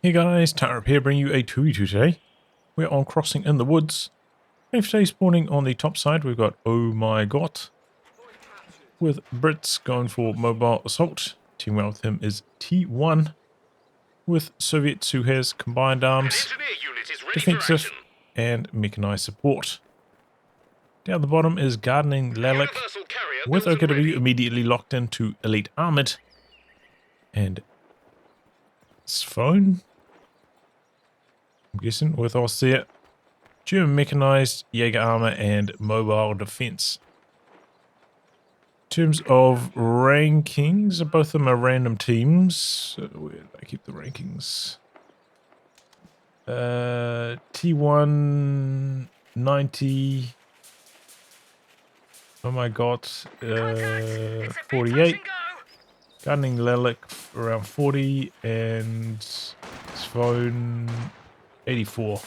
Hey guys, tightrope here, bringing you a 2v2 today. We're on Crossing in the Woods. And today spawning on the top side, we've got Oh My GOTE, with Brits going for mobile assault. Teaming up with him is T1, with Soviets who has combined arms, defensive, and mechanized support. Down the bottom is gardening lelic, with OKW immediately locked into elite armored, and Sphone, I'm guessing, with Ostheer, German mechanized, Jaeger armor, and mobile defense. In terms of rankings, both of them are random teams. So where did I keep the rankings? T1 90. Oh my god, 48. Gardening lelic around 40, and Sphone 84.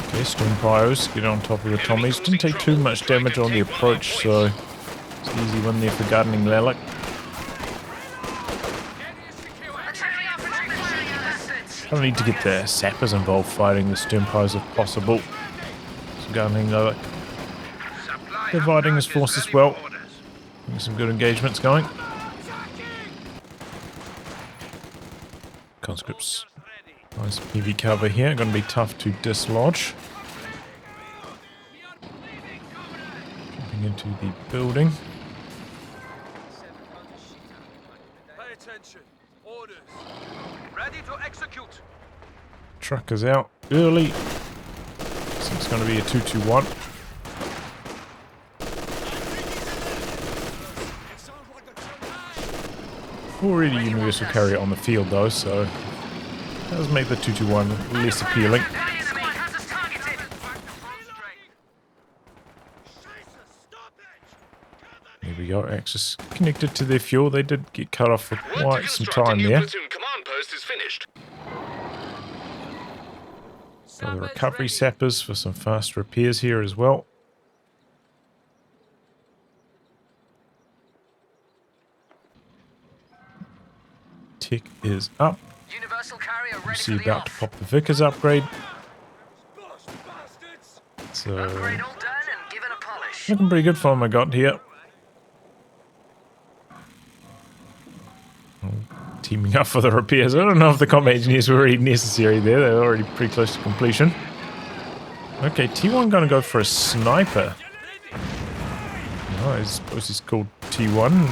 Okay, Stone Pyros get on top of the Tommies. Didn't take too much damage on the approach, so it's an easy win there for gardening lelic. I need to get the sappers involved fighting the Stone Pyros if possible. So gardening lelic dividing his forces well. Getting some good engagements going. Conscripts. Nice heavy cover here. Going to be tough to dislodge. Jumping into the building. Pay attention. Orders. Ready to execute. Truck is out early. So it's going to be a 2-2-1. Already universal carrier on the field though, so does make the 2-2-1 less appealing. There we go, access connected to their fuel. They did get cut off for quite some time there. So the recovery sappers for some fast repairs here as well. Tech is up. You see about to pop the Vickers upgrade. So looking pretty good for him I got here. Teaming up for the repairs. I don't know if the combat engineers were really necessary there. They're already pretty close to completion. Okay, T1 gonna go for a sniper. Oh, I suppose he's called T1,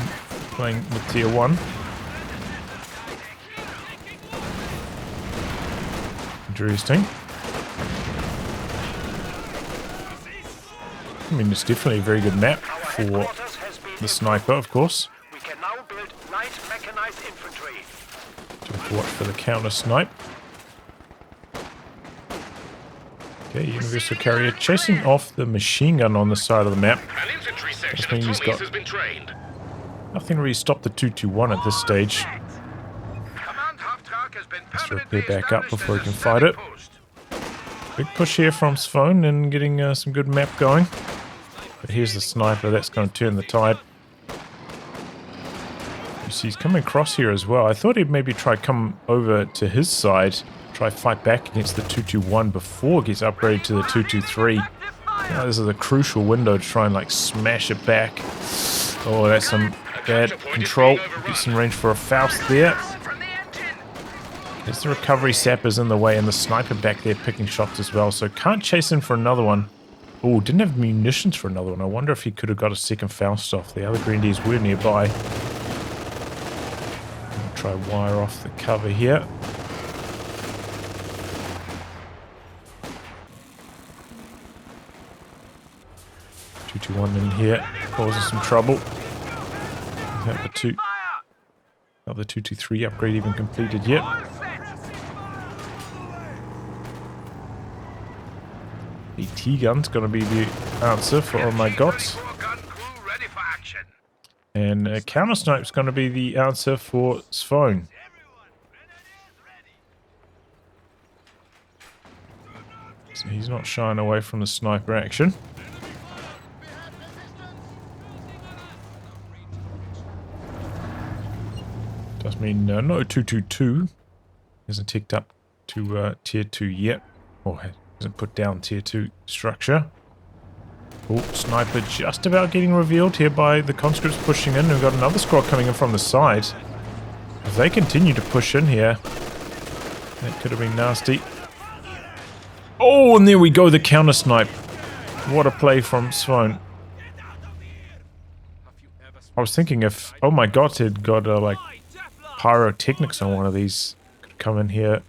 playing with tier 1. Interesting. I mean, it's definitely a very good map for the sniper, of course. We can now build light mechanized infantry. Just watch for the counter snipe. Okay, universal carrier chasing off the machine gun on the side of the map. That means he's got nothing really stopped the 2-2-1 at this stage. Let's repair back up before he can fight it. Big push here from Sphone and getting some good map going. But here's the sniper, that's going to turn the tide. You see he's coming across here as well. I thought he'd maybe try come over to his side, try fight back against the 2-2-1 before it gets upgraded to the 2-2-3. Now this is a crucial window to try and like smash it back. Oh, that's some bad control. Get some range for a Faust there. There's the recovery sappers in the way and the sniper back there picking shots as well, so can't chase in for another one. Oh, didn't have munitions for another one. I wonder if he could have got a second Faust off. The other grenadiers were nearby. I'll try wire off the cover here. Two-two-one in here, causing some trouble. Not the 2-2-3 upgrade even completed yet. The T-gun's going to be the answer for Oh My GOTE. And counter snipe's going to be the answer for Sphone. He's not shying away from the sniper action. Does mean no 222 hasn't ticked up to tier 2 yet, or hasn't put down tier 2 structure. Oh, sniper just about getting revealed here by the conscripts pushing in. We've got another squad coming in from the side. If they continue to push in here, that could have been nasty. Oh, and there we go, the counter snipe. What a play from Sphone. I was thinking if, oh my god, he'd got like pyrotechnics on one of these. Could come in here,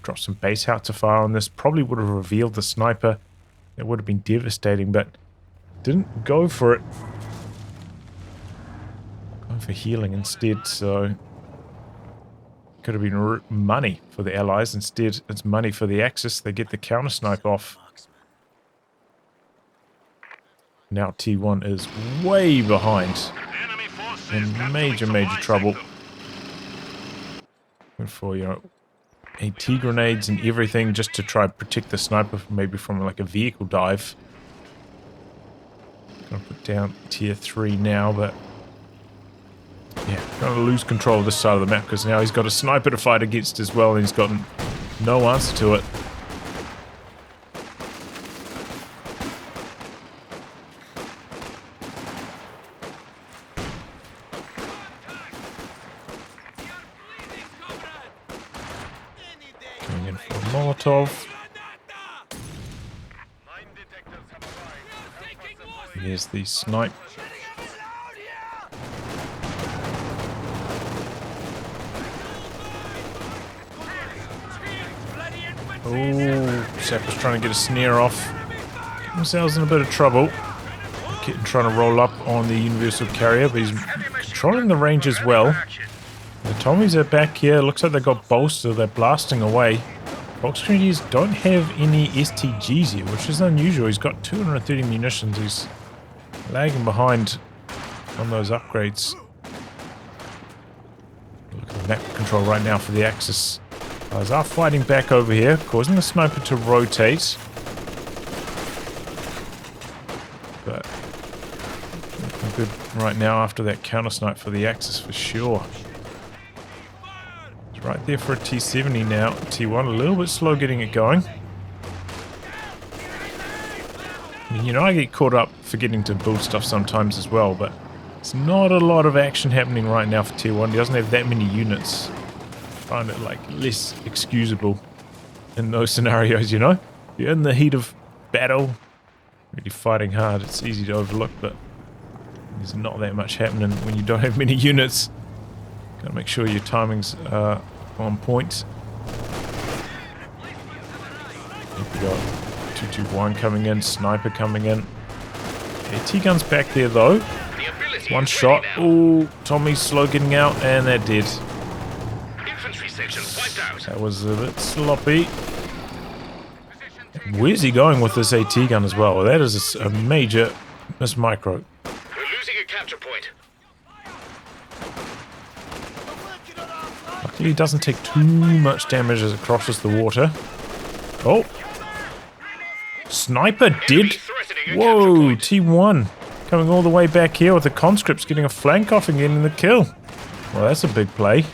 drop some base out to fire on this. Probably would have revealed the sniper. It would have been devastating, but didn't go for it. Going for healing instead, so could have been money for the allies. Instead, it's money for the Axis. They get the counter snipe off. Now T1 is way behind. In major trouble. Went for, you know, AT grenades and everything just to try and protect the sniper maybe from like a vehicle dive. Gonna put down tier 3 now, but yeah, gonna lose control of this side of the map because now he's got a sniper to fight against as well, and he's got no answer to it. Coming in for a Molotov. Here's the snipe. Oh, Sapper's trying to get a snare off. Getting themselves in a bit of trouble. Trying to roll up on the universal carrier, but he's controlling the range as well. The Tommies are back here. Looks like they got bolstered. They're blasting away. Box Grenadiers don't have any STGs here, which is unusual. He's got 230 munitions. He's lagging behind on those upgrades. Look at the map control right now for the Axis. Guys are fighting back over here, causing the sniper to rotate. But looking good right now after that counter snipe for the Axis for sure. It's right there for a T70 now. T1 a little bit slow getting it going. I mean, you know, I get caught up forgetting to build stuff sometimes as well, but it's not a lot of action happening right now for Tier 1. He doesn't have that many units. I find it like less excusable in those scenarios, you know? You're in the heat of battle, really fighting hard. It's easy to overlook, but there's not that much happening when you don't have many units. Gotta make sure your timing's on point. Here we go. 221 coming in, sniper coming in. AT gun's back there though. One shot. Oh, Tommy's slow getting out, and they're dead. That was a bit sloppy. Where's he going with this AT gun as well? That is a major miss micro. We're losing a capture point. Luckily he doesn't take too much damage as it crosses the water. Oh! Sniper did. Whoa, T1 coming all the way back here with the conscripts getting a flank off and getting the kill. Well, that's a big play.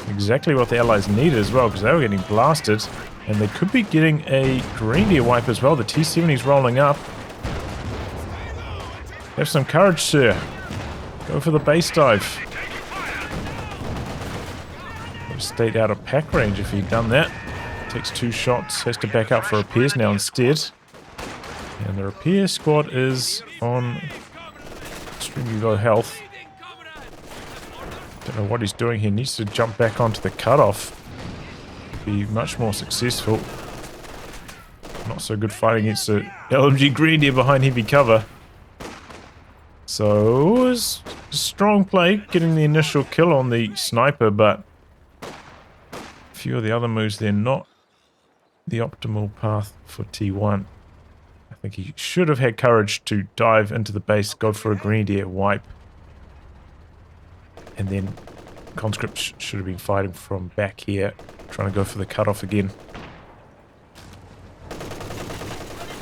Exactly what the allies needed as well, because they were getting blasted, and they could be getting a Grenadier wipe as well. The T70's rolling up. Have some courage, sir. Go for the base dive. Would have stayed out of pack range if he'd done that. Takes 2 shots, has to back up for repairs now instead. And the repair squad is on extremely low health. Don't know what he's doing here. Needs to jump back onto the cutoff. Be much more successful. Not so good fighting against the LMG Grenadier behind heavy cover. So it was a strong play getting the initial kill on the sniper, but a few of the other moves there not the optimal path for T1. I think he should have had courage to dive into the base, go for a Grenadier wipe. And then conscripts should have been fighting from back here, trying to go for the cutoff again.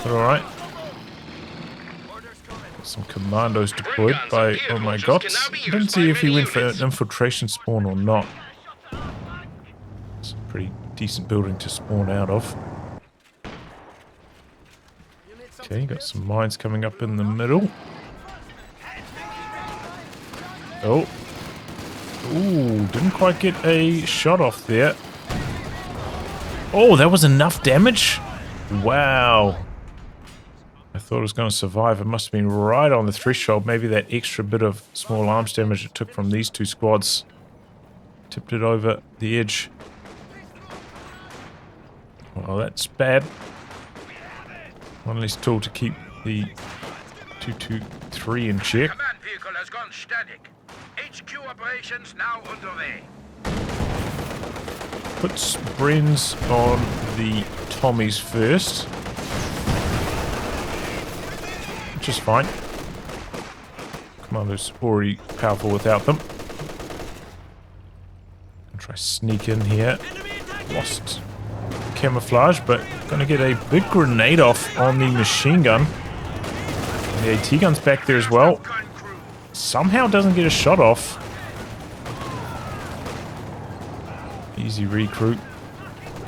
But alright. Some commandos deployed by oh my god. I didn't see if he went for an infiltration spawn or not. It's a pretty decent building to spawn out of. Okay, got some mines coming up in the middle. Oh. Ooh, didn't quite get a shot off there. Oh, that was enough damage? Wow. I thought it was going to survive. It must have been right on the threshold. Maybe that extra bit of small arms damage it took from these two squads tipped it over the edge. Well, that's bad. One less tool to keep the 223 in check. Command vehicle has gone static. HQ operations now underway. Put Sprens on the Tommies first. Which is fine. Commando's already powerful without them. I'll try sneak in here. Lost camouflage, but gonna get a big grenade off on the machine gun. And the AT gun's back there as well. Somehow doesn't get a shot off. Easy recruit.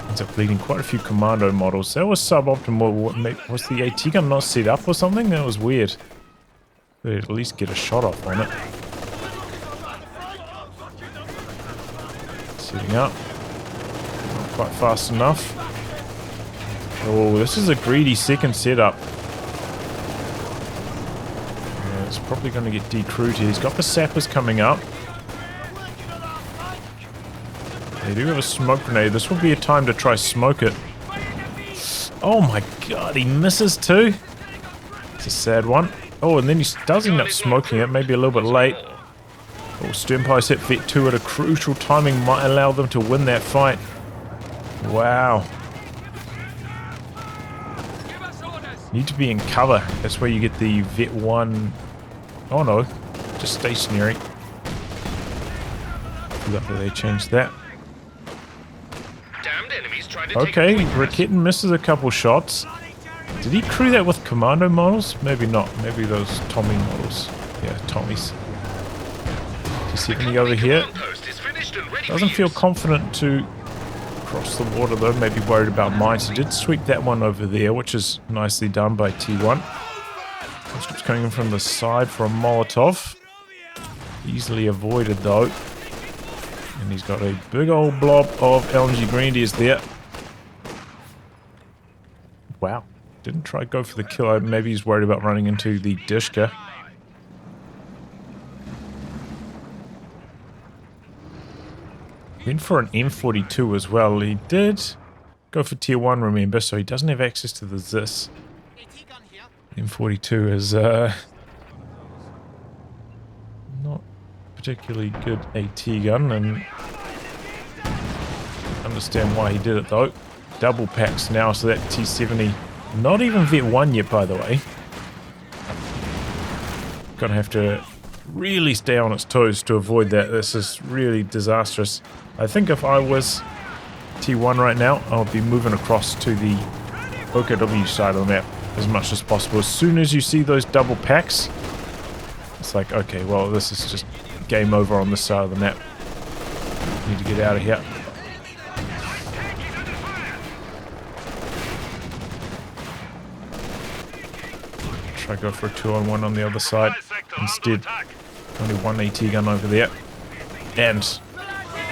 Ends up bleeding quite a few commando models. That was suboptimal. Was the AT gun not set up or something? That was weird. They'd at least get a shot off on it. Setting up. Not quite fast enough. Oh, this is a greedy second setup. Yeah, it's probably going to get decrewed here. He's got the sappers coming up. They do have a smoke grenade. This will be a time to try smoke it. Oh my god, he misses too. It's a sad one. Oh, and then he does end up smoking it, maybe a little bit late. Oh, Sternpie's hit Vet 2 at a crucial timing might allow them to win that fight. Wow. Need to be in cover. That's where you get the Vet 1. Oh no, just stationary. Luckily they changed that. Okay, Raketin misses a couple shots. Did he crew that with commando models? Maybe not. Maybe those Tommy models. Yeah, Tommies. Do you see any over here? Doesn't feel confident to cross the water though. Maybe worried about mines. He did sweep that one over there, which is nicely done by T1. Conscript's coming in from the side for a Molotov. Easily avoided though. And he's got a big old blob of LMG Grenadiers there. Wow. Didn't try to go for the kill. Maybe he's worried about running into the Dishka. Went for an M42 as well. He did go for tier 1, remember, so he doesn't have access to the ZIS. M42 is not particularly good AT gun, and understand why he did it though. Double packs now, so that T70, not even Vet 1 yet by the way. Gonna have to really stay on its toes to avoid that. This is really disastrous. I think if I was T1 right now, I would be moving across to the OKW side of the map as much as possible. As soon as you see those double packs, it's like, okay, well, this is just game over on this side of the map. Need to get out of here. Try to go for a 2-on-1 on the other side. Instead, only one AT gun over there. And,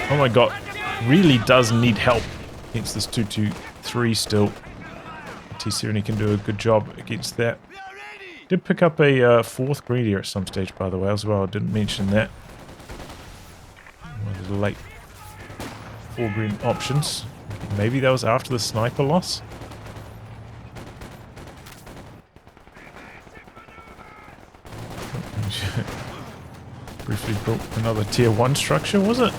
oh my god, really does need help against this 223 still. T70 can do a good job against that. Did pick up a fourth Grenadier at some stage, by the way, as well. I didn't mention that. One of the late 4 green options. Maybe that was after the sniper loss. Briefly built another tier 1 structure, was it?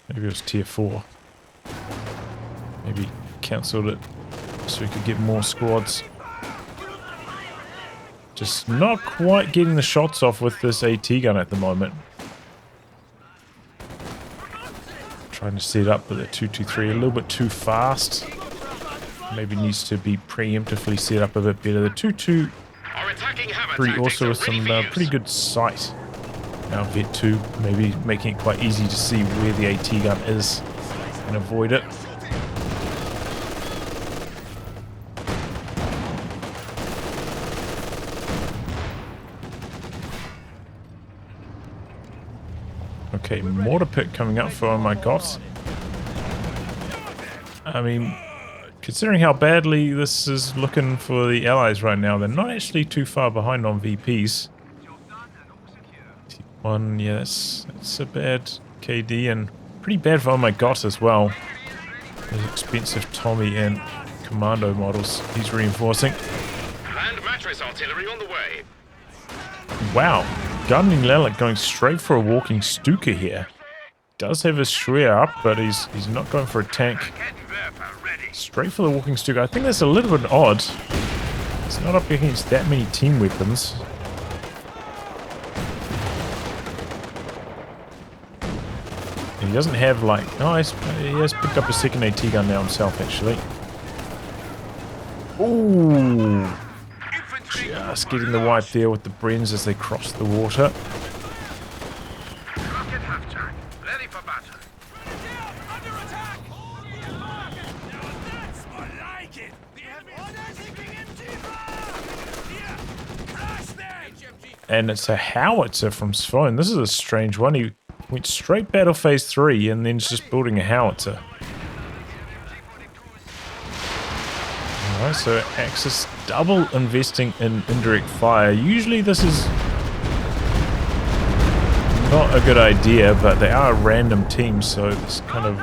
Maybe it was tier 4. Maybe cancelled it so we could get more squads. Just not quite getting the shots off with this AT gun at the moment. Trying to set up with a 223 a little bit too fast. maybe needs to be preemptively set up a bit better. The 223 also with some pretty good sight. Now Vet 2 maybe making it quite easy to see where the AT gun is and avoid it. Okay, mortar pit coming up for, oh my god. I mean, considering how badly this is looking for the Allies right now, they're not actually too far behind on VPs. T1, yeah, that's a bad KD and pretty bad for, oh my god, as well. Those expensive Tommy and Commando models he's reinforcing. Land mattress artillery on the way. Wow, gunning lelic going straight for a walking Stuka here. Does have his Shreya up, but he's not going for a tank. Straight for the walking Stuka. I think that's a little bit odd. It's not up against that many team weapons. And he doesn't have like... Oh, he has picked up a second AT gun now himself, actually. Ooh! Just getting the wipe there with the Brens as they cross the water. And it's a howitzer from Sphone. This is a strange one. He went straight battle phase 3 and then just building a howitzer. Alright, so Axis double investing in indirect fire. Usually this is not a good idea, but they are random teams, so this kind of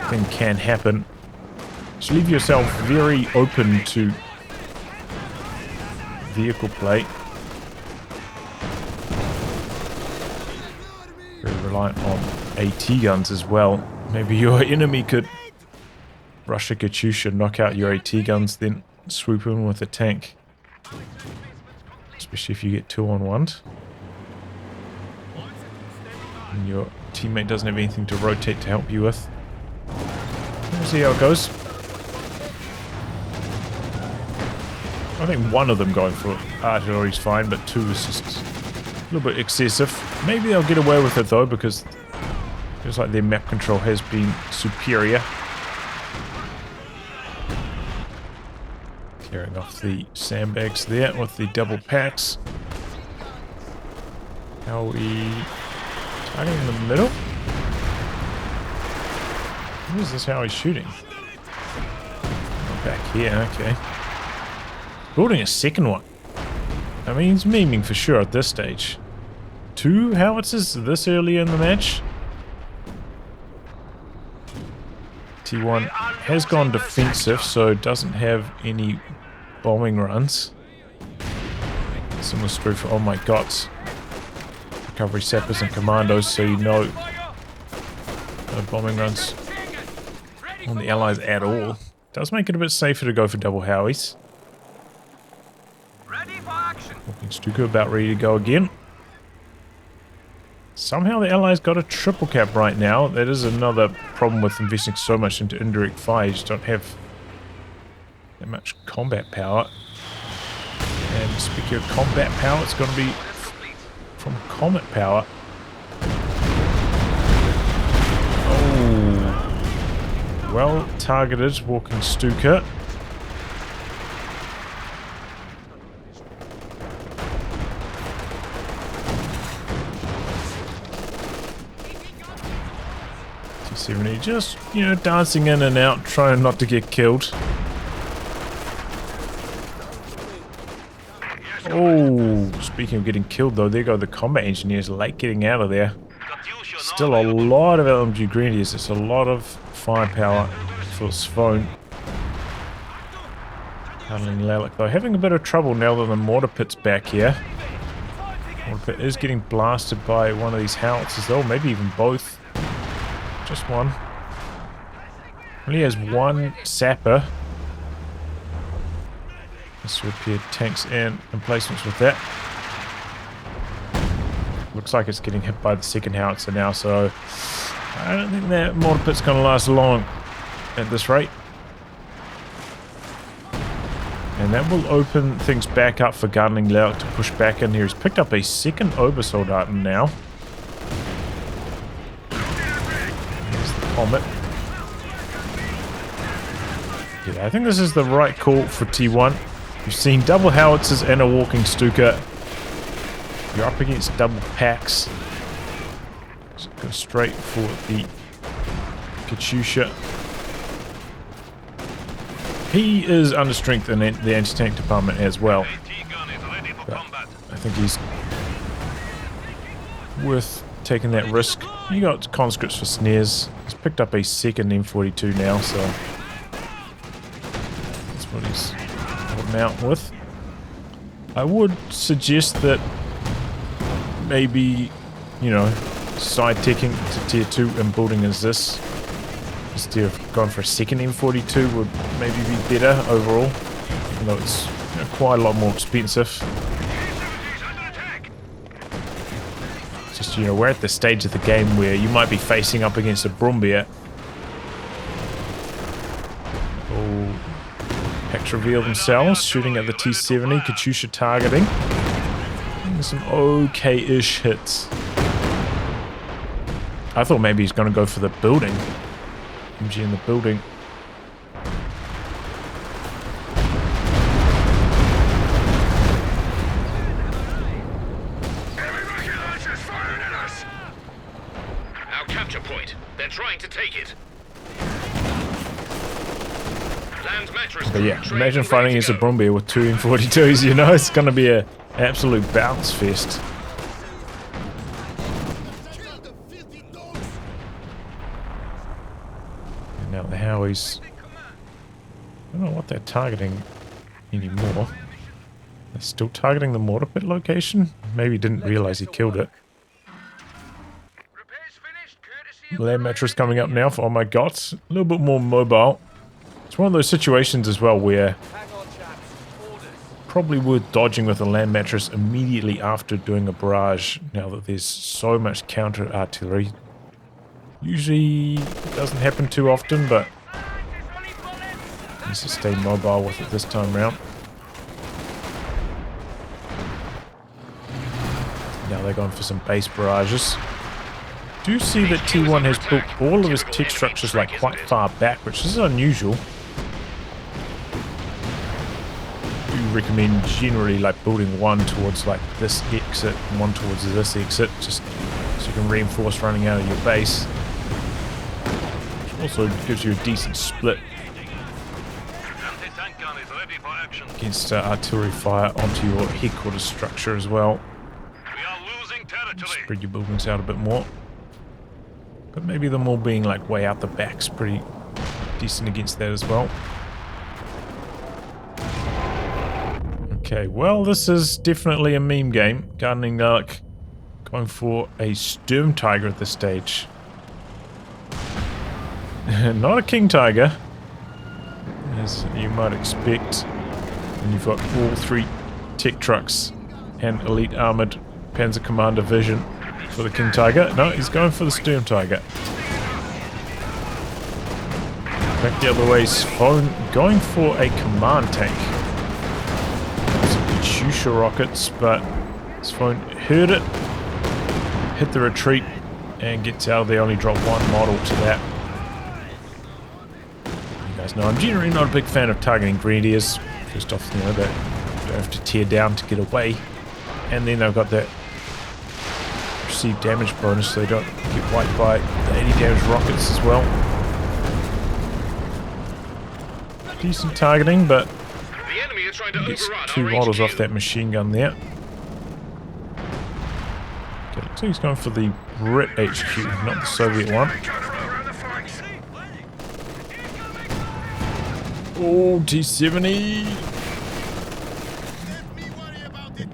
thing can happen. Just leave yourself very open to vehicle play. Very reliant on AT guns as well. Maybe your enemy could rush a Katyusha, knock out your AT guns, then swoop in with a tank. Especially if you get 2-on-1. And your teammate doesn't have anything to rotate to help you with. We'll see how it goes. I think one of them going for artillery is fine, but two is just a little bit excessive. Maybe they'll get away with it though, because it feels like their map control has been superior. Tearing off the sandbags there with the double packs. How are we targeting in the middle? What is this? How he's shooting? Oh, back here, okay. Building a second one. I mean, he's memeing for sure at this stage. 2 howitzers this early in the match. T1 has gone defensive, so doesn't have any bombing runs. Similar story for, oh my god, recovery sappers and commandos, so you know no bombing runs on the Allies at all. Does make it a bit safer to go for double howies. Walking Stuka about ready to go again. Somehow the Allies got a triple cap right now. That is another problem with investing so much into indirect fire. You just don't have that much combat power. And speaking of combat power, it's going to be from Comet power. Oh, well targeted walking Stuka. T70 just, you know, dancing in and out, trying not to get killed. Oh, speaking of getting killed though, there go the combat engineers late getting out of there. Still a lot of LMG Grenadiers, it's a lot of firepower for Sphone. Handling lelic though, having a bit of trouble now that the mortar pit's back here. Mortar pit is getting blasted by one of these howitzers though, maybe even both. Just one. Only has one sapper. Let's repair tanks and emplacements with that. Looks like it's getting hit by the second howitzer now, so I don't think that mortar pit's going to last long at this rate. And that will open things back up for Gunning Lelic to push back in here. He's picked up a second Obersoldaten now. There's the Comet. Yeah, I think this is the right call for T1. You've seen double howitzers and a walking Stuka. You're up against double packs. Just go straight for the Katyusha. He is under strength in the anti-tank department as well. But I think he's worth taking that risk. You got conscripts for snares. He's picked up a second M42 now, so that's what he's holding out with. I would suggest that maybe, you know, side-teching to tier 2 and building as this, instead of going for a second M42, would maybe be better overall, even though it's, you know, quite a lot more expensive. It's just, you know, we're at the stage of the game where you might be facing up against a Brumbier. Oh, packs reveal themselves, shooting at the T-70, Katyusha targeting. Some okay-ish hits. I thought maybe he's going to go for the building. MG in the building. Our capture point. They're trying to take it. Land's mattress. But yeah, imagine fighting against a Brumbier with two M42s, you know? It's going to be an absolute bounce fest. Now the Howies, I don't know what they're targeting anymore. They're still targeting the mortar pit location? Maybe didn't realize he killed it. Land mattress coming up now for, oh my god, a little bit more mobile. It's one of those situations as well where probably worth dodging with a land mattress immediately after doing a barrage, now that there's so much counter artillery. Usually doesn't happen too often, but needs to stay mobile with it this time round. Now they're going for some base barrages. Do you see that T1 has built all of his tech structures like quite far back, which is unusual. Do recommend generally like building one towards like this exit and one towards this exit, just so you can reinforce running out of your base. Also gives you a decent split against artillery fire onto your headquarters structure as well. Spread your buildings out a bit more. But maybe them all being like way out the back's pretty decent against that as well. Okay, well this is definitely a meme game. Gardening Lelic going for a Sturm Tiger at this stage. Not a King Tiger, as you might expect. And you've got all three tech trucks and elite armored Panzer Commander Vision for the King Tiger. No, he's going for the Sturm Tiger. Back the other way, Sphone going for a command tank. Some Katyusha rockets, but Sphone heard it, hit the retreat, and gets out of there. Only drop one model to that. No, I'm generally not a big fan of targeting Grenadiers. First off, you know, they don't have to tear down to get away. And then they've got that received damage bonus, so they don't get wiped by the 80 damage rockets as well. Decent targeting, but The enemy is trying to gets overrun two our models HQ. off that machine gun there. Okay, so he's going for the Brit HQ, not the Soviet one. Oh, T-70.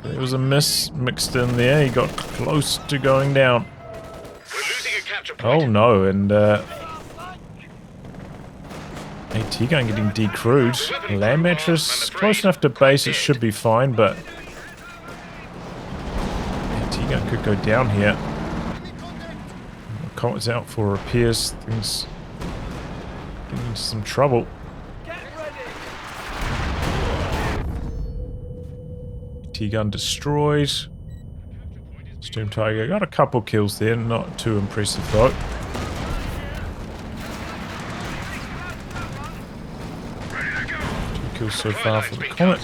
There was a miss mixed in there. He got close to going down. We're losing a capture point. Oh no, and AT gun getting decrewed. Land mattress close enough to base, it should be fine, but AT gun could go down here. Comet's out for repairs. Things getting into some trouble. AT gun destroyed. Storm Tiger got a couple kills there, not too impressive though. 2 kills so far for the Comet.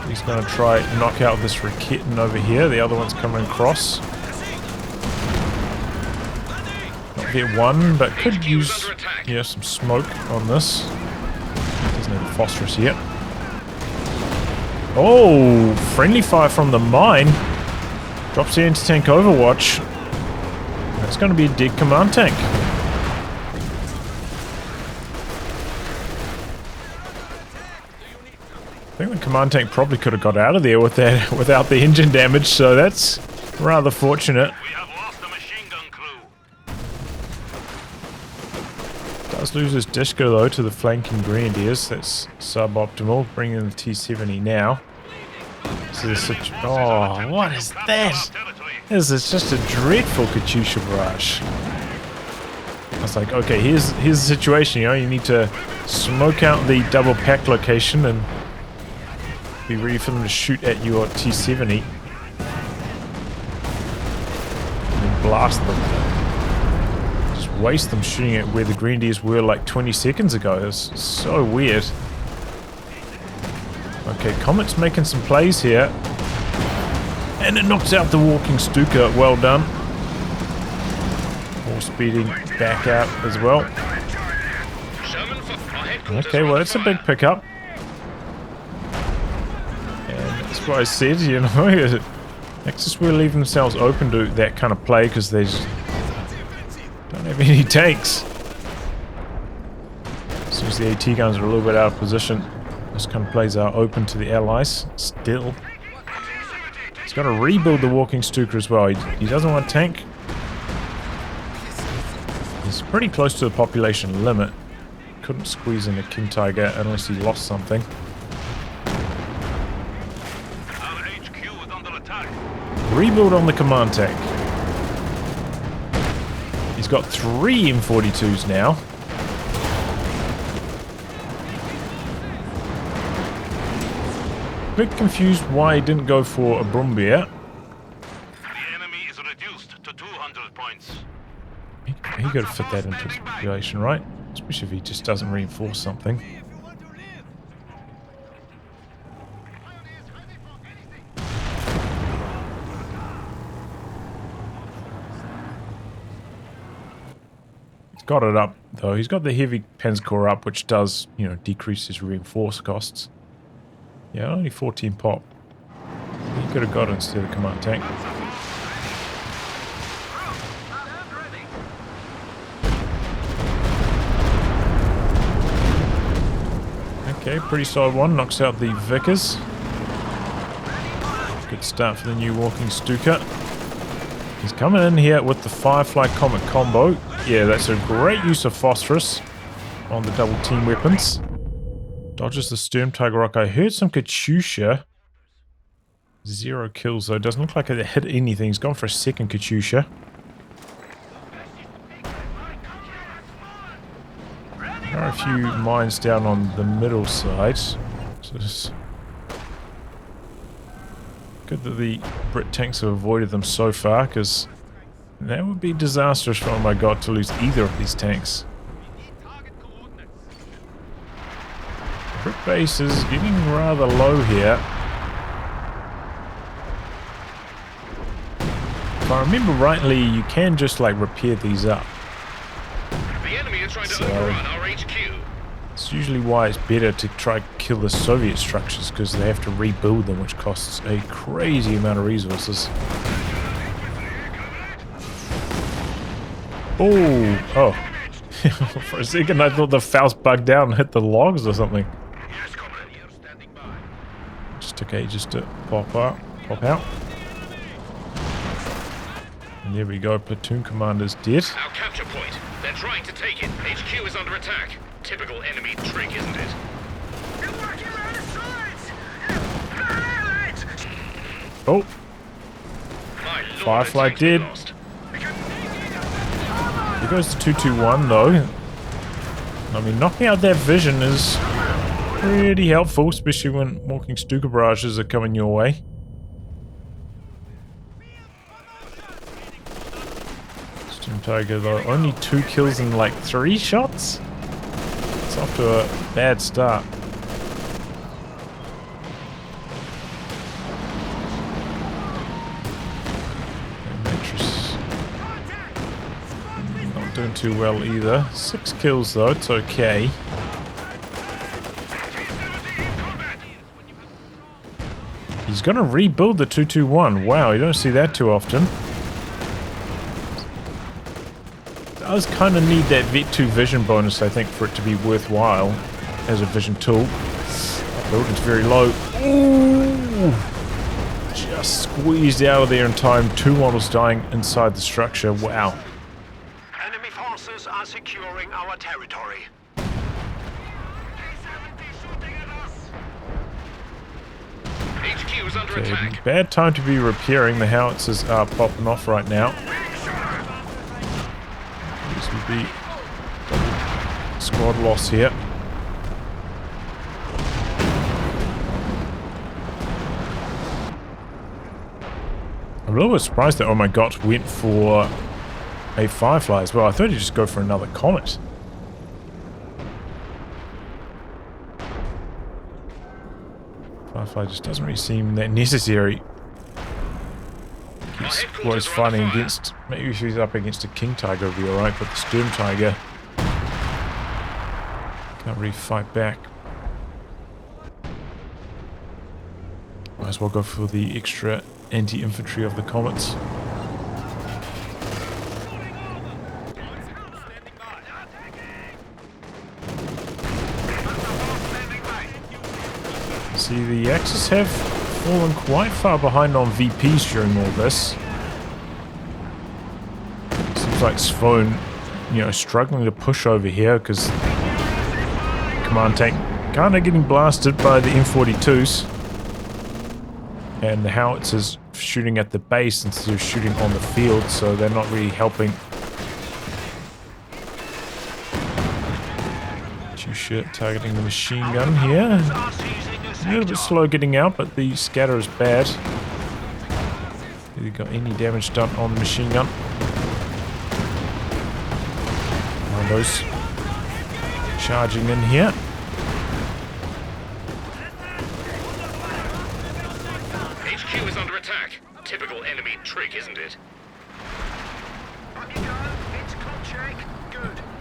He's going to try knock out this Raketen over here. The other one's coming across. Not yet one, but could use some smoke on this. Doesn't have the phosphorus yet. Oh, friendly fire from the mine. Drops the anti-tank overwatch. That's going to be a dead command tank. I think the command tank probably could have got out of there with that without the engine damage, so that's rather fortunate. We have lost the machine gun crew. Does lose his disco though to the flanking Grenadiers. That's suboptimal. Bringing in the T-70 now. So oh, what is that? This is just a dreadful Katyusha barrage. I was like, okay, here's the situation. You know, you need to smoke out the double pack location and be ready for them to shoot at your T-70 and then blast them. Just waste them shooting at where the Grenadiers were like 20 seconds ago. It's so weird. Okay, Comet's making some plays here. And it knocks out the walking Stuka. Well done. More speeding back out as well. Okay, well that's a big pickup. That's what I said, you know. Axis were leaving themselves open to that kind of play because they just don't have any tanks. As soon as the AT guns are a little bit out of position, those kind of plays are open to the Allies. Still, he's got to rebuild the walking Stuka as well. He doesn't want a tank. He's pretty close to the population limit. Couldn't squeeze in a King Tiger unless he lost something. Rebuild on the command tank. He's got 3 M42s now. Bit confused why he didn't go for a Brumbier. The enemy is reduced to 200 points. He got to fit that into his population, right? Especially if he just doesn't reinforce something. Got it up though. He's got the heavy Panzercore up, which does, you know, decrease his reinforce costs. Yeah, only 14 pop. He could have got it instead of command tank. Okay, pretty solid one. Knocks out the Vickers. Good start for the new walking Stuka. He's coming in here with the Firefly Comet combo. Yeah, that's a great use of phosphorus on the double team weapons. Dodges the Sturm Tiger Rock. I heard some Katyusha. 0 kills though. Doesn't look like it hit anything. He's gone for a second Katyusha. There are a few mines down on the middle side. So it's good that the Brit tanks have avoided them so far, because that would be disastrous for, oh my god, to lose either of these tanks. Brit base is getting rather low here. If I remember rightly, you can just like repair these up. The enemy are trying to overrun our HQ. It's usually why it's better to try kill the Soviet structures, because they have to rebuild them, which costs a crazy amount of resources. Oh. For a second I thought the Faust bugged out and hit the logs or something. Just took ages to pop out. And there we go, platoon commander's dead. Our capture point. They're trying to take it. HQ is under attack. Typical enemy trick, isn't it? Oh. Firefly dead. Here goes the 221 though. I mean, knocking out that vision is pretty helpful, especially when walking Stuka barrages are coming your way. Storm Tiger though, only 2 kills in like 3 shots? It's off to a bad start. Not doing too well either. 6 kills though, it's okay. He's gonna rebuild the 221. Wow, you don't see that too often. Does kind of need that Vet2 vision bonus, I think, for it to be worthwhile as a vision tool. Building's very low. Ooh! Just squeezed out of there in time. 2 models dying inside the structure. Wow. Enemy forces are securing our territory. HQ is under Okay, attack. bad time to be repairing. The howitzers are popping off right now. This would be squad loss here. I'm a little bit surprised that, oh my god, went for a Firefly as well. I thought he'd just go for another Comet. Firefly just doesn't really seem that necessary. He's always fighting against, maybe if he's up against a King Tiger it'll be alright, but the Storm Tiger can't really fight back. Might as well go for the extra anti-infantry of the Comets. See, the Axis have fallen quite far behind on VPs during all this. Seems like Sphone, you know, struggling to push over here because command tank kind of getting blasted by the M42s. And the howitzers shooting at the base instead of shooting on the field, so they're not really helping. Two-shot targeting the machine gun here. A little bit slow getting out, but the scatter is bad. Have you got any damage done on the machine gun? One of those charging in here. HQ is under attack. Typical enemy trick, isn't it?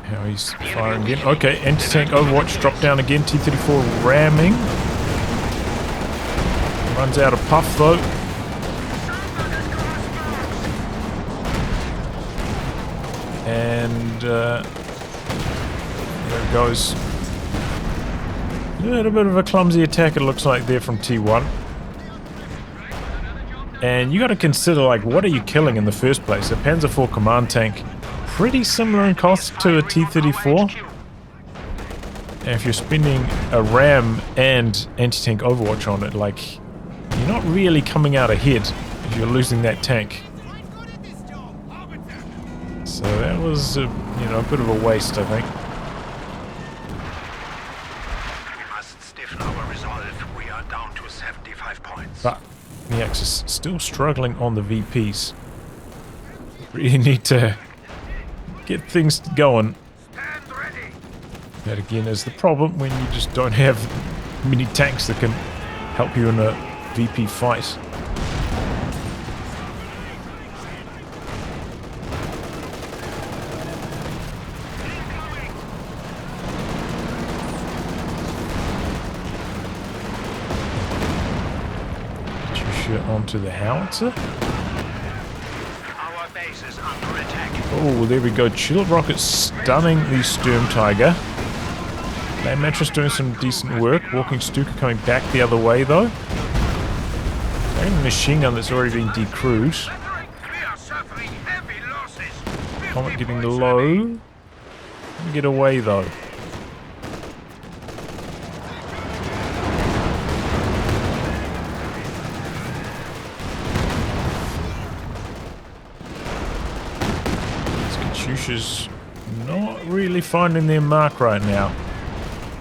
How he's firing again. Okay, anti-tank Overwatch dropped down again. T-34 ramming. Runs out of puff though. And there it goes. A little bit of a clumsy attack it looks like there from T1. And you got to consider, like, what are you killing in the first place? A Panzer IV command tank, pretty similar in cost to a T-34. And if you're spending a RAM and anti-tank Overwatch on it, like, you're not really coming out ahead if you're losing that tank. So that was, you know, a bit of a waste, I think. We must stiffen our resolve. We are down to 75 points. But the Axis still struggling on the VPs. Really need to get things going. Stand ready. That again is the problem when you just don't have many tanks that can help you in a VP fight. Onto the howitzer. Our base is under attack. Oh, there we go. Shield rocket stunning the Storm Tiger. Land Mattress doing some decent work. Walking Stuka coming back the other way though. Taking the machine gun that's already been decrewed. We are suffering heavy losses. Comet getting low. Get away though. Katyusha's not really finding their mark right now.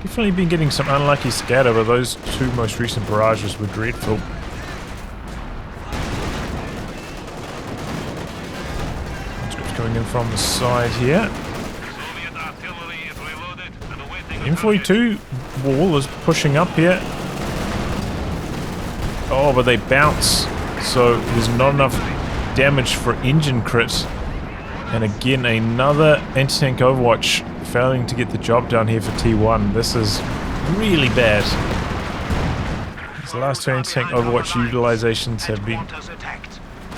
Definitely been getting some unlucky scatter, but those two most recent barrages were dreadful. Conscripts coming in from the side here. M42 wall is pushing up here. Oh, but they bounce, so there's not enough damage for engine crit. And again, another anti-tank Overwatch failing to get the job done here for T1. This is really bad. These last two anti-tank Overwatch utilizations have been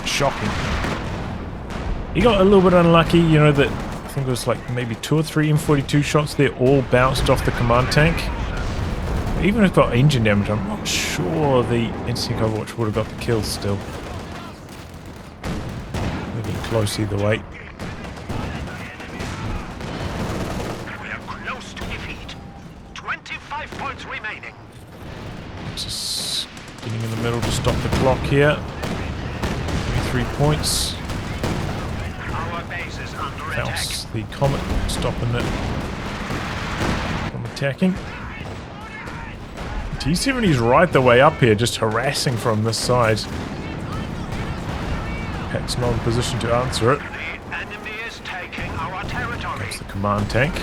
shocking. He got a little bit unlucky, you know, that I think it was like maybe 2 or 3 M42 shots there all bounced off the command tank. Even if it got engine damage, I'm not sure the anti-tank Overwatch would have got the kill still. They're getting close either way. We are close to defeat. 25 points remaining. Just getting in the middle to stop the clock here. 23 points. Our base is under attack. Bounce the Comet, stopping it from attacking. T-70's right the way up here, just harassing from this side. Pat's not in position to answer it. The enemy is taking our territory. That's the command tank.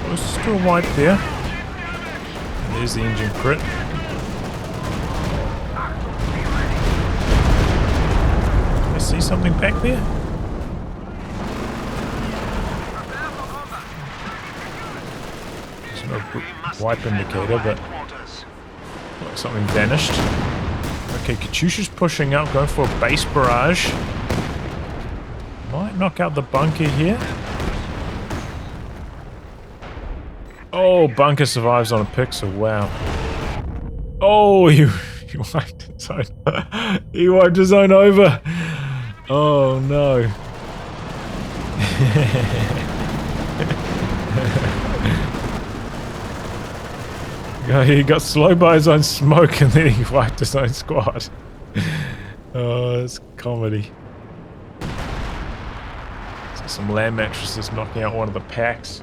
Close to a wipe there. And there's the engine crit. I see something back there. There's no wipe indicator, but like something vanished. Okay, Katyusha's pushing up, going for a base barrage. Might knock out the bunker here. Oh, bunker survives on a pixel. Wow. Oh, he wiped his own. He wiped his own over. Oh no. He got slowed by his own smoke and then he wiped his own squad. Oh, it's comedy. So some land mattresses knocking out one of the packs.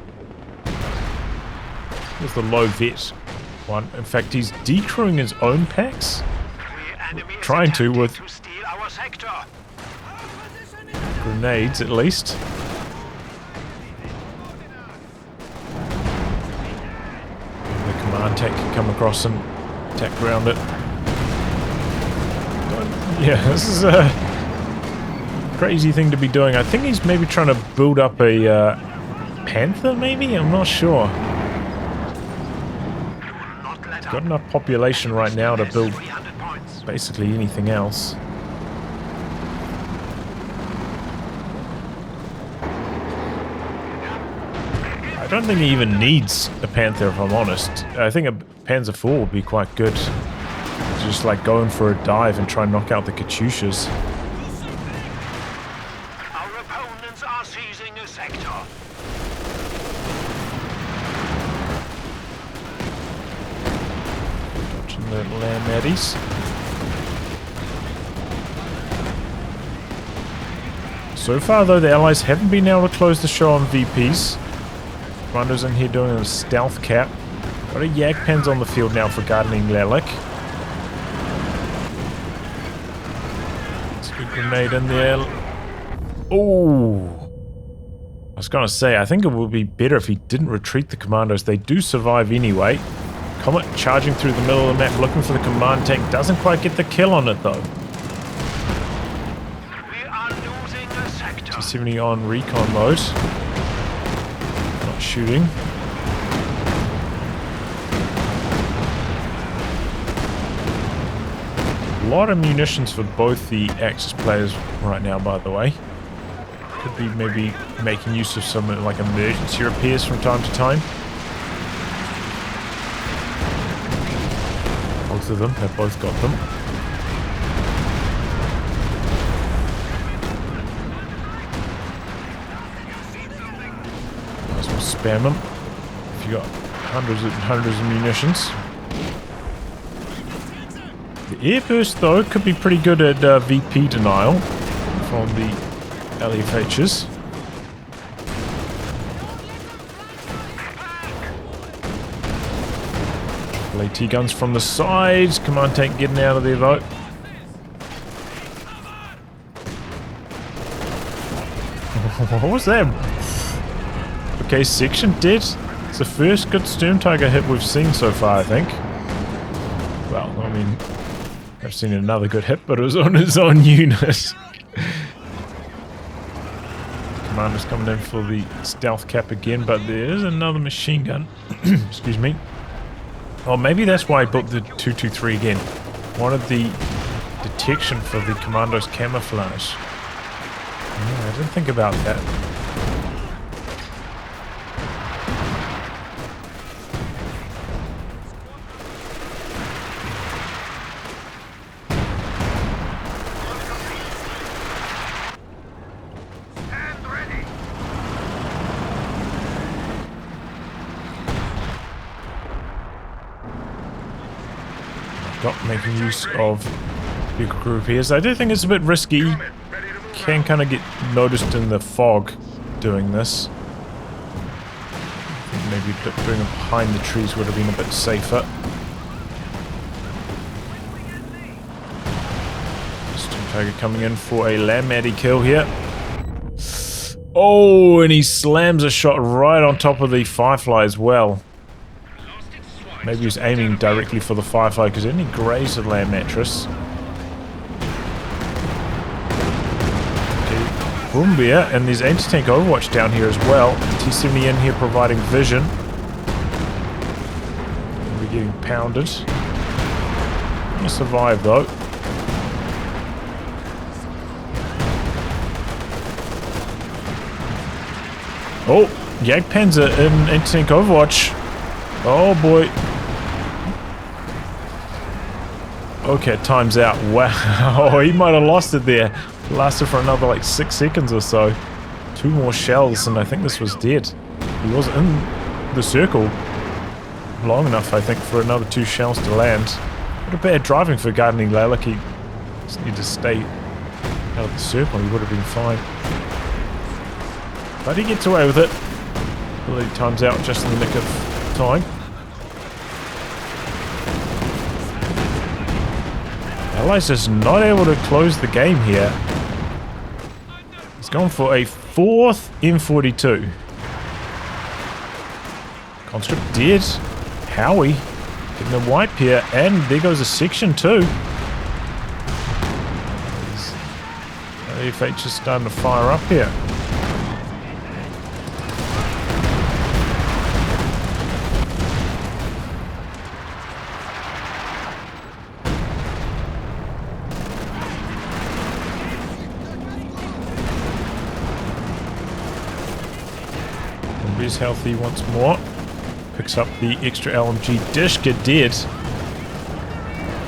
There's the low vet one. In fact, he's decrewing his own packs. Trying to with grenades at least. The command tank can come across and attack around it. Yeah, this is a crazy thing to be doing. I think he's maybe trying to build up a Panther, maybe? I'm not sure. Got enough population right now to build basically anything else. I don't think he even needs a Panther, if I'm honest. I think a Panzer IV would be quite good. Just like going for a dive and try and knock out the Katyushas. Our opponents are seizing a sector. Dodging the land maddies. So far though, the Allies haven't been able to close the show on VPs. Commando's in here doing a stealth cap. Got a Jagdpanzer on the field now for gardening lelic. It's a good grenade in there. Oh, I was gonna say, I think it would be better if he didn't retreat the commandos. They do survive anyway. Comet charging through the middle of the map, looking for the command tank. Doesn't quite get the kill on it though. We are losing a sector. T-70 on recon mode. Not shooting. A lot of munitions for both the Axis players right now, by the way. Could be maybe making use of some like emergency repairs from time to time. Both of them, they've both got them. Might as well spam them if you got hundreds and hundreds of munitions. The airburst though could be pretty good at VP denial from the LFHs. AT guns from the sides. Command tank getting out of there though. What was that? Okay, section dead. It's the first good Sturm Tiger hit we've seen so far, I think. Well, I mean, I've seen another good hit, but it was on his own unit. Commander's coming in for the stealth cap again, but there is another machine gun. Excuse me. Oh, maybe that's why I built the 223 again. Wanted the detection for the Commando's camouflage. Yeah, I didn't think about that. Not making use of big group here, so I do think it's a bit risky. Can kind of get noticed in the fog doing this. I think maybe doing it behind the trees would have been a bit safer. Sturm Tiger coming in for a Lamb-Addy kill here. Oh, and he slams a shot right on top of the Firefly as well. Maybe he's aiming directly for the Firefly because it only grazed the land mattress. Okay, Brumbier, and there's anti-tank Overwatch down here as well. T-70 in here providing vision. We're getting pounded. Gonna survive though. Oh, Jagdpanzer in anti-tank Overwatch. Oh boy. Okay, time's out. Wow, he might have lost it there. Lasted for another like 6 seconds or so. 2 more shells and I think this was dead. He was in the circle long enough, I think, for another 2 shells to land. What a bad driving for gardening lelic. He just needed to stay out of the circle. He would have been fine. But he gets away with it. Really time's out just in the nick of time. Allies just not able to close the game here. He's gone for a 4th M42. Conscript dead. Howie getting a wipe here, and there goes a section 2. The FH is starting to fire up here. Is healthy once more. Picks up the extra LMG. Dishka dead.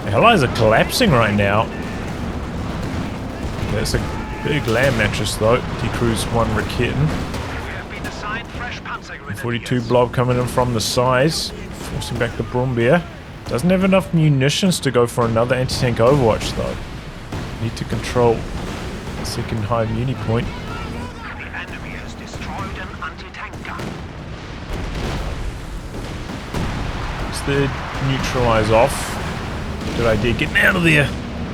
The Allies are collapsing right now. There's a big land mattress though. T-Cruise 1 Raketen. 42 blob coming in from the sides. Forcing back the Brumbier. Doesn't have enough munitions to go for another anti-tank Overwatch though. Need to control the second high muni point. The neutralize off. Good idea getting out of there.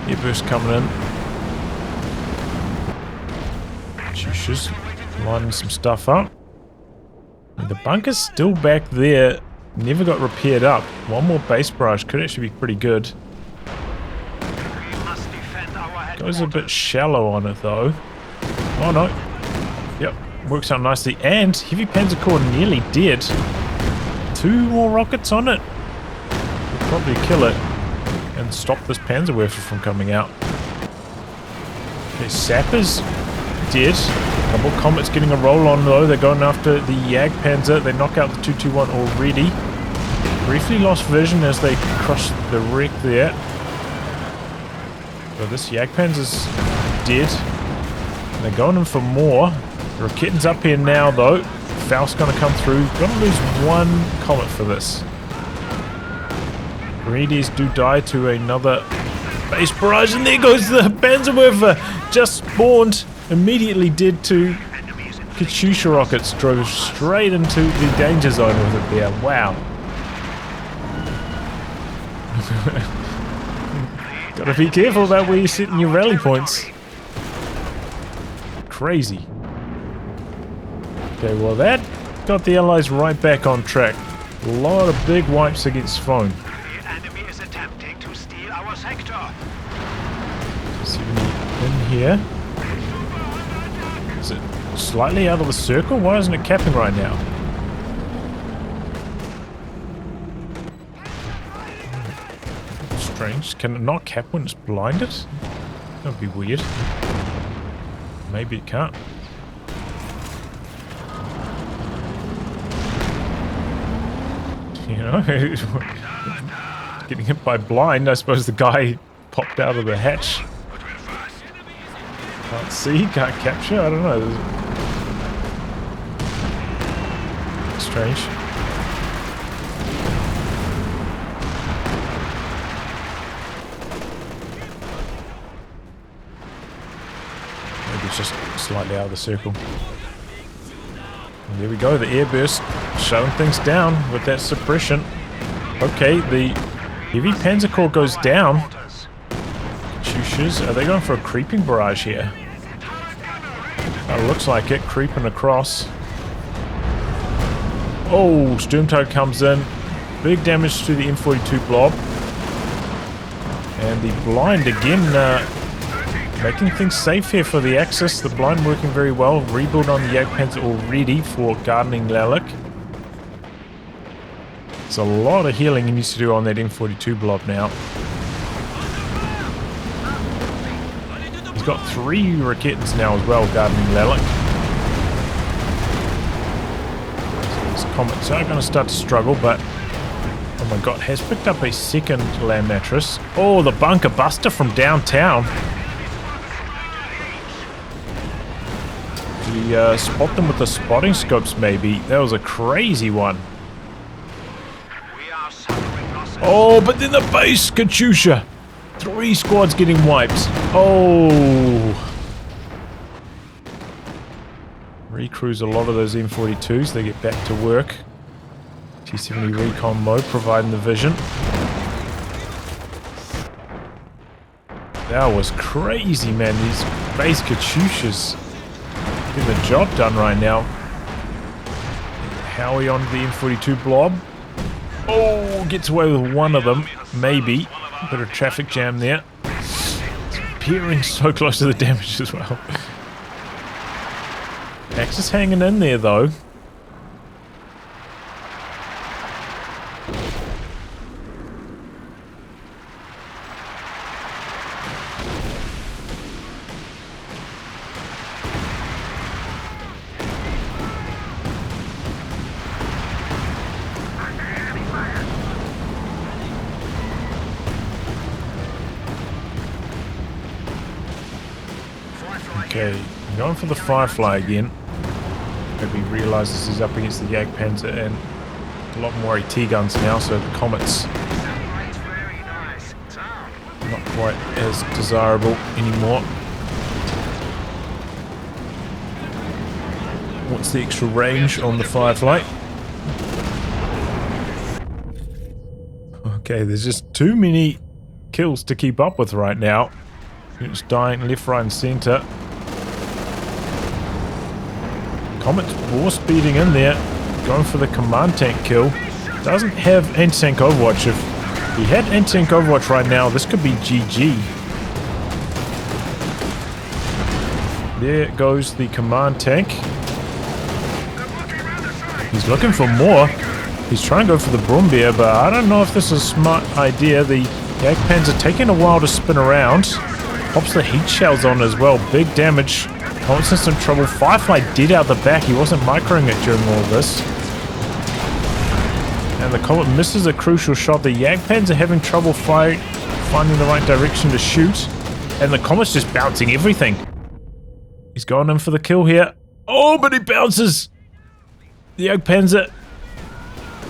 Airburst coming in. Shushes lining some stuff up. And the bunker's still back there. Never got repaired up. One more base barrage could actually be pretty good. Goes a bit shallow on it though. Oh no. Yep, works out nicely. And Heavy Panzer Corps nearly dead. 2 more rockets on it. Probably kill it and stop this Panzerwerfer from coming out. Okay, Sapper's dead. Double Comet's getting a roll on though. They're going after the Jagdpanzer. They knock out the 221 already. Briefly lost vision as they crush the wreck there. So this Jagdpanzer's dead. And they're going in for more. The Raketen's up here now though. Faust's gonna come through. Gonna lose 1 Comet for this. Greedies do die to another base barrage, and there goes the Panzerwerfer, just spawned, immediately dead to Katyusha rockets, drove straight into the danger zone with it there. Wow. Gotta be careful about where you're setting your rally points. Crazy. Okay, well that got the Allies right back on track. A lot of big wipes against Sphone. The enemy is attempting to steal our sector. 70 in here. Is it slightly out of the circle? Why isn't it capping right now? Strange. Can it not cap when it's blinded? That would be weird. Maybe it can't. You know, getting hit by blind, I suppose the guy popped out of the hatch. Can't see, can't capture, I don't know. Strange. Maybe it's just slightly out of the circle. And there we go, the airburst shutting things down with that suppression. Okay, the heavy panzer corps goes down. Katyushas, are they going for a creeping barrage here? Looks like it, creeping across. Oh, Sturmtide comes in. Big damage to the M42 blob. And the blind again, making things safe here for the Axis. The blind working very well. Rebuild on the Jagdpanzer already for gardening lelic. There's a lot of healing he needs to do on that M42 blob now. He's got 3 Raketans now as well, gardening lelic. So these comets are going to start to struggle, but oh my god, has picked up a second land mattress. Oh, the bunker buster from downtown. Did he spot them with the spotting scopes maybe? That was a crazy one. Oh, but then the base, Katyusha. 3 squads getting wiped. Oh. Recruits a lot of those M42s. They get back to work. T-70 recon mode, providing the vision. That was crazy, man. These base Katyushas getting the job done right now. Howie onto the M42 blob. Oh, gets away with one of them. Maybe. Bit of traffic jam there. It's peering so close to the damage as well. Axis hanging in there though. Okay, going for the Firefly again. Maybe he realizes he's up against the Jagdpanzer and a lot more AT guns now, so the Comet's not quite as desirable anymore. What's the extra range on the Firefly? Okay, there's just too many kills to keep up with right now. It's dying left, right, and center. Comet's war speeding in there, going for the command tank kill. Doesn't have anti-tank overwatch. If he had anti-tank overwatch right now, this could be GG. There goes the command tank. He's looking for more. He's trying to go for the Brumbier, but I don't know if this is a smart idea. The Jagdpanzer taking a while to spin around. Pops the heat shells on as well. Big damage. Comet's in some trouble. Firefly dead out the back. He wasn't microing it during all this. And the Comet misses a crucial shot. The Jagdpanzer are having trouble finding the right direction to shoot. And the Comet's just bouncing everything. He's going in for the kill here. Oh, but he bounces! The Jagdpanzer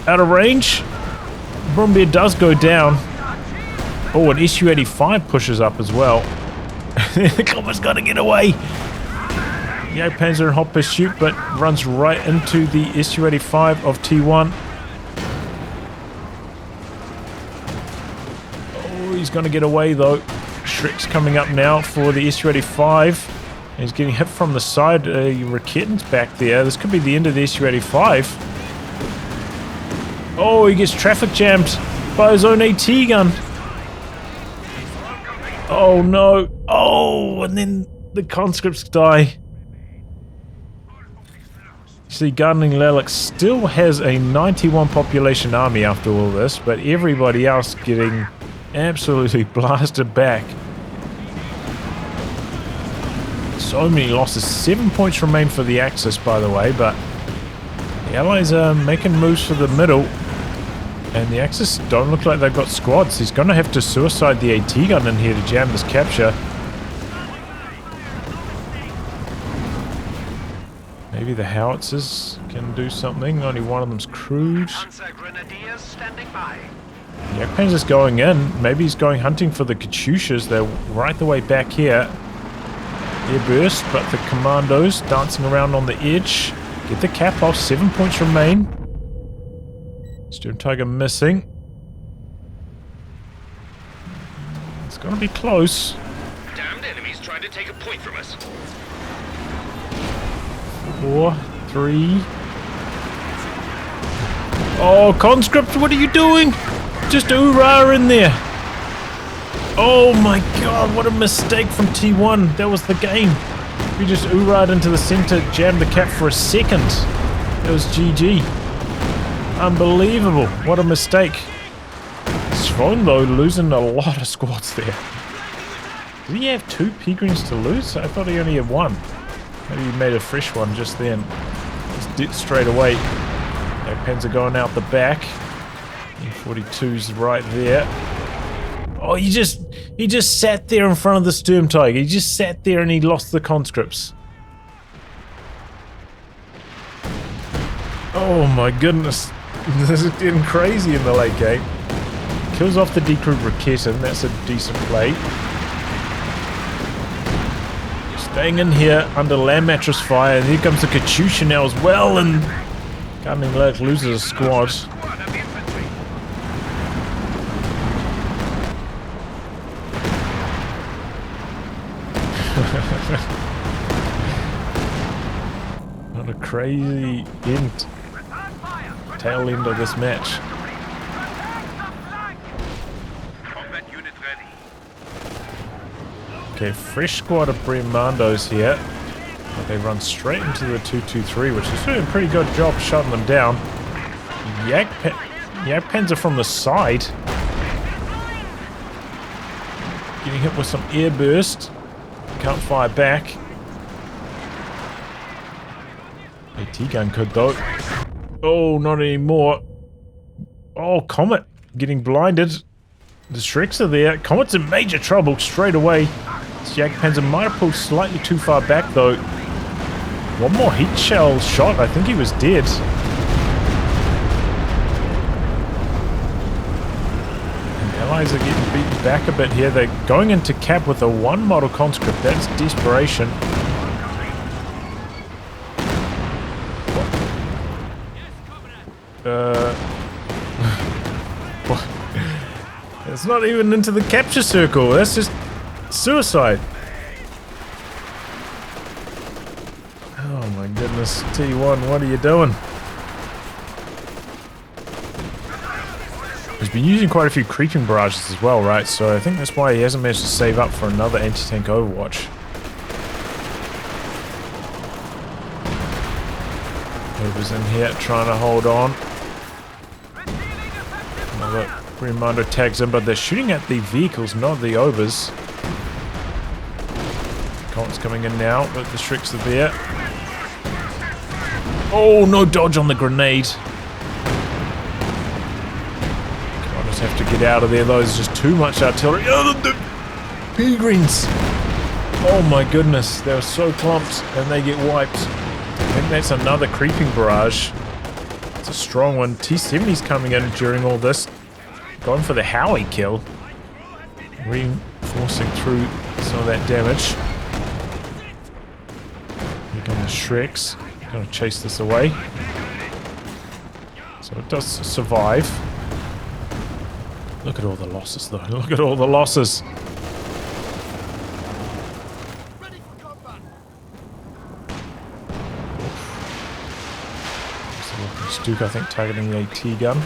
out of range. Brumbier does go down. Oh, an Su-85 pushes up as well. The Comet's got to get away. The Jagdpanzer in hot pursuit, but runs right into the Su-85 of T1. he's going to get away though. Shrek's coming up now for the SU-85. He's getting hit from the side. Raketten's back there. This could be the end of the SU-85. Oh, he gets traffic jammed by his own AT gun. Oh no. Oh, and then the conscripts die. See, Gunning Lelic still has a 91 population army after all this, but everybody else getting absolutely blasted back. So many losses. 7 points remain for the Axis, by the way, but the Allies are making moves for the middle, and the Axis don't look like they've got squads. He's going to have to suicide the AT gun in here to jam this capture. Maybe the howitzers can do something. Only one of them's crewed. Yakpan's going in. Maybe he's going hunting for the Katyushas. They're right the way back here. Airburst, but the commandos dancing around on the edge. Get the cap off. 7 points remain. Sturm Tiger missing. It's going to be close. Damned enemies trying to take a point from us. 4, 3. Oh, conscript, what are you doing? Just hoorah in there. Oh my god, what a mistake from T1. That was the game. We just hoorah'd into the center, jammed the cap for a second. It was GG. Unbelievable. What a mistake. Sphone, though, losing a lot of squads there. Did he have 2 P-Greens to lose? I thought he only had 1. Maybe he made a fresh one just then. Just did straight away. Pens are going out the back. E42's right there. Oh, he just sat there in front of the Sturm Tiger. He just sat there and he lost the conscripts. Oh my goodness. This is getting crazy in the late game. Kills off the decrewed Raketten. That's a decent play. Staying in here under land mattress fire, and here comes the Katyusha now as well, and Gunning Lelic loses a squad. What a crazy end, tail end of this match. Okay, fresh squad of Bremandos here. But they run straight into the 223, which is doing a pretty good job shutting them down. Yakpans are from the side. Getting hit with some air burst. Can't fire back. AT gun could though. Oh, not anymore. Oh, Comet getting blinded. The Shreks are there. Comet's in major trouble straight away. Yakpanzer might have pulled slightly too far back though. One more heat shell shot. I think he was dead. And Allies are getting beaten back a bit here. They're going into cap with a 1 model conscript. That's desperation. It's not even into the capture circle. That's just suicide. Oh my goodness. T1, what are you doing? He's been using quite a few creeping barrages as well, right? So I think that's why he hasn't managed to save up for another anti-tank Overwatch. Over's in here trying to hold on. Another Reminder tags in, but they're shooting at the vehicles, not the overs. Colt's coming in now, but the Shreks are there. Oh, no dodge on the grenade. I just have to get out of there, though. There's just too much artillery. Oh, the P-Greens! Oh my goodness, they were so clumped, and they get wiped. I think that's another creeping barrage. It's a strong one. T-70's coming in during all this. Going for the Howie kill. Reinforcing through some of that damage. Here come the Shreks. Gonna chase this away. So it does survive. Look at all the losses, though. Look at all the losses. Stuka, I think, targeting the AT gun.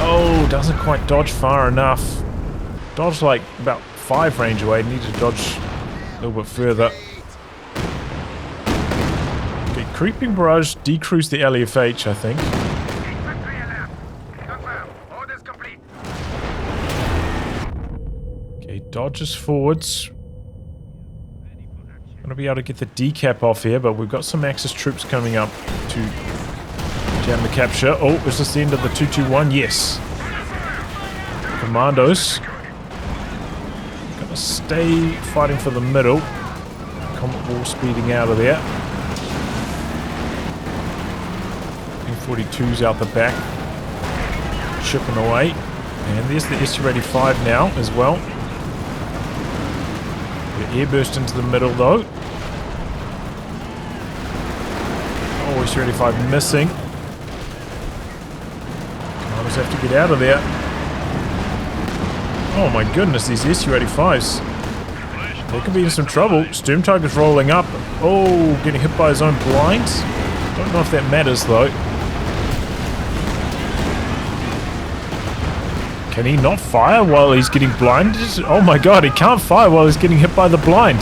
Oh, doesn't quite dodge far enough. Dodged like about 5 range away. Need to dodge a little bit further. Okay, creeping barrage decreased the LEFH, I think. Okay, dodges forwards. Gonna be able to get the decap off here, but we've got some Axis troops coming up to jam the capture. Oh, is this the end of the 221? Yes. Commandos. Gonna stay fighting for the middle. Comet Wall speeding out of there. M42's out the back. Chipping away. And there's the SU-85 now as well. The airburst into the middle though. Oh, SU-85 missing. Commandos have to get out of there. Oh my goodness, these SU-85s. They could be in some trouble. Sturm Tiger's rolling up. Oh, getting hit by his own blinds. Don't know if that matters though. Can he not fire while he's getting blinded? Oh my god, he can't fire while he's getting hit by the blind.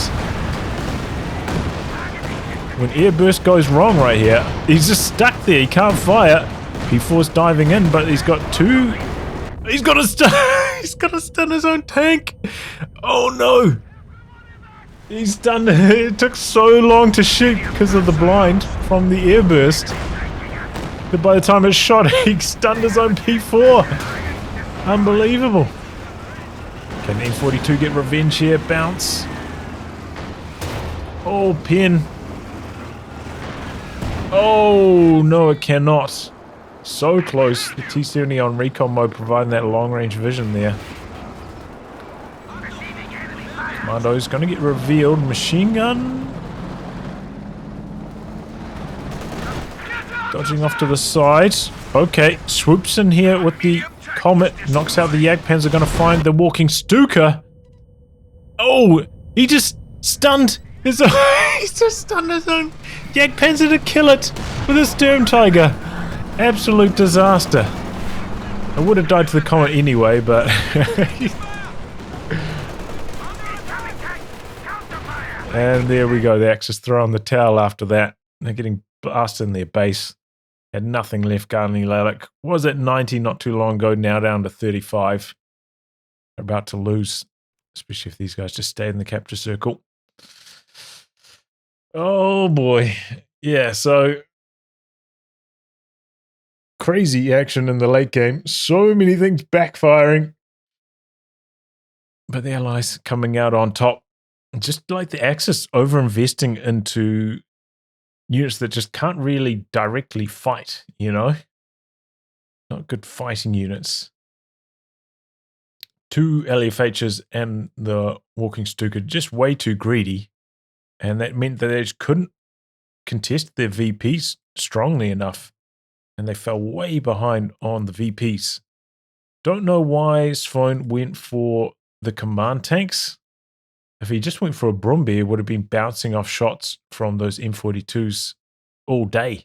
When airburst goes wrong right here, he's just stuck there. He can't fire. P4's diving in, but he's got 2. He's got to stun. He's got to stun his own tank. Oh no. He's done. It took so long to shoot because of the blind from the airburst. But by the time it shot, he stunned his own P4. Unbelievable. Can M42 get revenge here? Bounce. Oh, pin. Oh, no, it cannot. So close. The T-70 on recon mode providing that long-range vision there. Commando's going to get revealed. Machine gun. Dodging off to the side. Okay, swoops in here with the Comet, knocks out the Jagdpanzer, going to find the walking Stuka. Oh, he just stunned his own, he's just stunned his own Jagdpanzer to kill it with a Sturm Tiger. Absolute disaster. I would have died to the Comet anyway, but and there we go. The Axis throw on the towel after that. They're getting blasted in their base. Had nothing left guarding lelic. Was at 90 not too long ago, now down to 35. They're about to lose, especially if these guys just stay in the capture circle. Oh boy. Yeah, so crazy action in the late game. So many things backfiring. But the Allies coming out on top. Just like the Axis over-investing into units that just can't really directly fight, you know? Not good fighting units. 2 LFHs and the Walking Stuka just way too greedy. And that meant that they just couldn't contest their VPs strongly enough. And they fell way behind on the VPs. Don't know why Sphone went for the command tanks. If he just went for a Brumbier, it would have been bouncing off shots from those M42s all day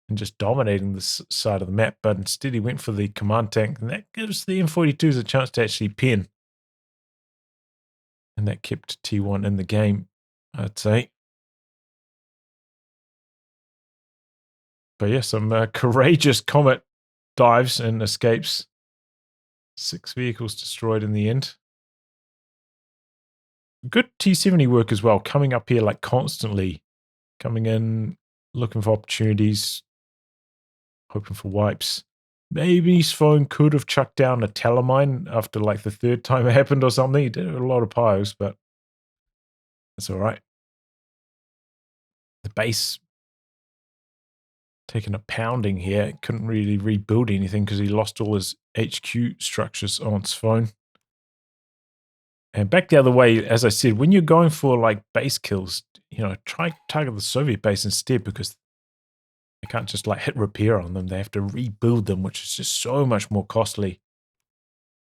and just dominating this side of the map. But instead he went for the command tank, and that gives the M42s a chance to actually pin. And that kept T1 in the game, I'd say. But yeah, some courageous Comet dives and escapes. 6 vehicles destroyed in the end. Good T-70 work as well, coming up here like constantly. Coming in, looking for opportunities, hoping for wipes. Maybe Sphone could have chucked down a telemine after like the 3rd time it happened or something. He did a lot of piles, but that's all right. The base taking a pounding here. Couldn't really rebuild anything because he lost all his HQ structures on Sphone. And back the other way, as I said, when you're going for like base kills, you know, try target the Soviet base instead, because can't just like hit repair on them. They have to rebuild them, which is just so much more costly.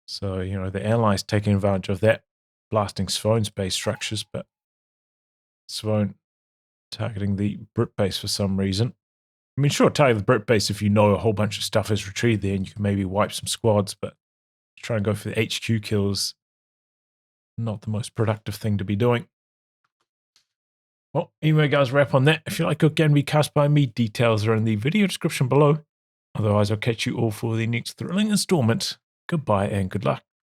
So, you know, the Allies taking advantage of that, blasting Sphone's base structures, but Sphone targeting the Brit base for some reason. I mean, sure, target the Brit base if you know a whole bunch of stuff is retrieved there and you can maybe wipe some squads, but try and go for the HQ kills, not the most productive thing to be doing. Well, anyway, guys, wrap on that. If you like GOTE Can Be Cast by me, details are in the video description below. Otherwise, I'll catch you all for the next thrilling installment. Goodbye and good luck.